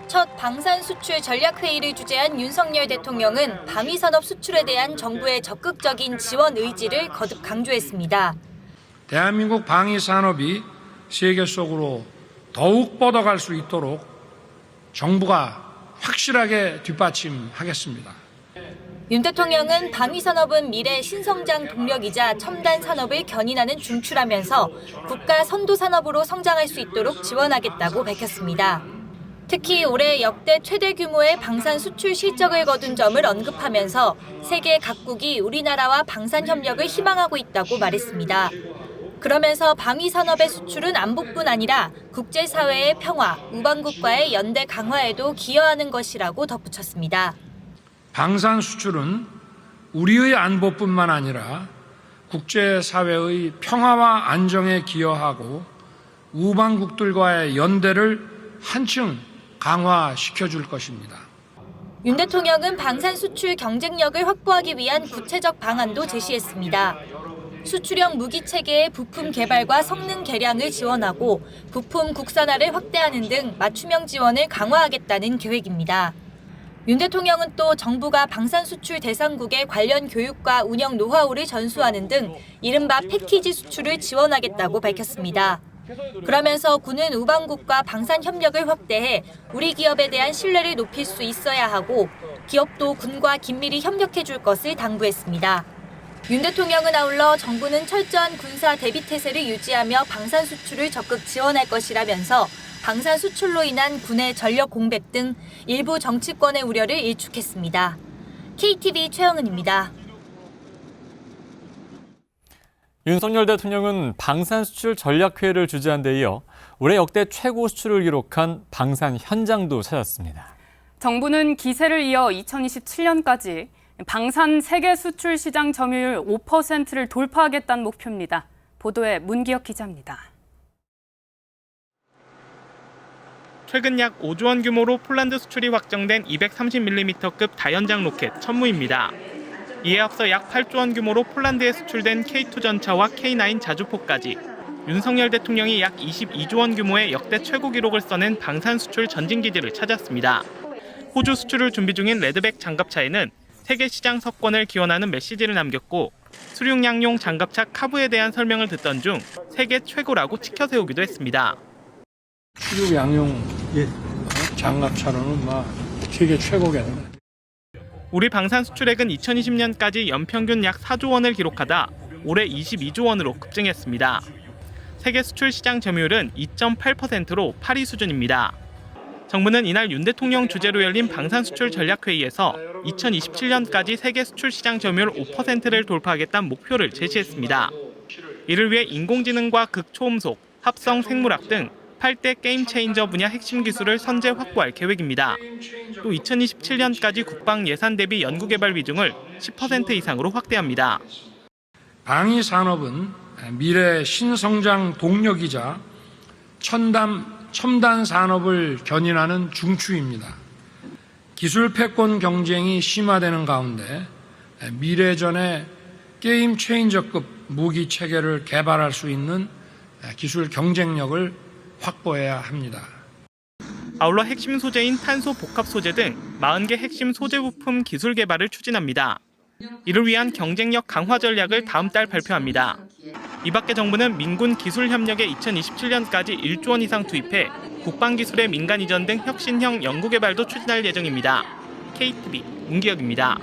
첫 방산 수출 전략회의를 주재한 윤석열 대통령은 방위산업 수출에 대한 정부의 적극적인 지원 의지를 거듭 강조했습니다. 대한민국 방위산업이 세계 속으로 더욱 뻗어갈 수 있도록 정부가 확실하게 뒷받침하겠습니다. 윤 대통령은 방위산업은 미래 신성장 동력이자 첨단 산업을 견인하는 중추라면서 국가 선도산업으로 성장할 수 있도록 지원하겠다고 밝혔습니다. 특히 올해 역대 최대 규모의 방산 수출 실적을 거둔 점을 언급하면서 세계 각국이 우리나라와 방산 협력을 희망하고 있다고 말했습니다. 그러면서 방위산업의 수출은 안보뿐 아니라 국제사회의 평화, 우방국과의 연대 강화에도 기여하는 것이라고 덧붙였습니다. 방산 수출은 우리의 안보뿐만 아니라 국제사회의 평화와 안정에 기여하고 우방국들과의 연대를 한층 강화시켜줄 것입니다. 윤 대통령은 방산 수출 경쟁력을 확보하기 위한 구체적 방안도 제시했습니다. 수출형 무기 체계의 부품 개발과 성능 개량을 지원하고 부품 국산화를 확대하는 등 맞춤형 지원을 강화하겠다는 계획입니다. 윤 대통령은 또 정부가 방산 수출 대상국의 관련 교육과 운영 노하우를 전수하는 등 이른바 패키지 수출을 지원하겠다고 밝혔습니다. 그러면서 군은 우방국과 방산 협력을 확대해 우리 기업에 대한 신뢰를 높일 수 있어야 하고 기업도 군과 긴밀히 협력해 줄 것을 당부했습니다. 윤 대통령은 아울러 정부는 철저한 군사 대비태세를 유지하며 방산 수출을 적극 지원할 것이라면서 방산 수출로 인한 군의 전력 공백 등 일부 정치권의 우려를 일축했습니다. KTV 최영은입니다. 윤석열 대통령은 방산 수출 전략회의를 주재한 데 이어 올해 역대 최고 수출을 기록한 방산 현장도 찾았습니다. 정부는 기세를 이어 2027년까지 방산 세계 수출 시장 점유율 5%를 돌파하겠다는 목표입니다. 보도에 문기혁 기자입니다. 최근 약 5조 원 규모로 폴란드 수출이 확정된 230mm급 다연장 로켓 천무입니다. 이에 앞서 약 8조 원 규모로 폴란드에 수출된 K2 전차와 K9 자주포까지 윤석열 대통령이 약 22조 원 규모의 역대 최고 기록을 써낸 방산 수출 전진기지를 찾았습니다. 호주 수출을 준비 중인 레드백 장갑차에는 세계 시장 석권을 기원하는 메시지를 남겼고 수륙양용 장갑차 카브에 대한 설명을 듣던 중 세계 최고라고 치켜세우기도 했습니다. 수륙양용 장갑차로는 세계 최고겠네. 우리 방산 수출액은 2020년까지 연평균 약 4조 원을 기록하다 올해 22조 원으로 급증했습니다. 세계 수출 시장 점유율은 2.8%로 8위 수준입니다. 정부는 이날 윤 대통령 주재로 열린 방산 수출 전략회의에서 2027년까지 세계 수출 시장 점유율 5%를 돌파하겠다는 목표를 제시했습니다. 이를 위해 인공지능과 극초음속, 합성 생물학 등 8대 게임 체인저 분야 핵심 기술을 선제 확보할 계획입니다. 또 2027년까지 국방 예산 대비 연구개발 비중을 10% 이상으로 확대합니다. 방위산업은 미래 신성장 동력이자 첨단 산업을 견인하는 중추입니다. 기술 패권 경쟁이 심화되는 가운데 미래전의 게임 체인저급 무기 체계를 개발할 수 있는 기술 경쟁력을 확보해야 합니다. 아울러 핵심 소재인 탄소 복합 소재 등 40개 핵심 소재 부품 기술 개발을 추진합니다. 이를 위한 경쟁력 강화 전략을 다음 달 발표합니다. 이 밖에 정부는 민군 기술 협력에 2027년까지 1조 원 이상 투입해 국방기술의 민간 이전 등 혁신형 연구개발도 추진할 예정입니다. KTV 문기혁입니다.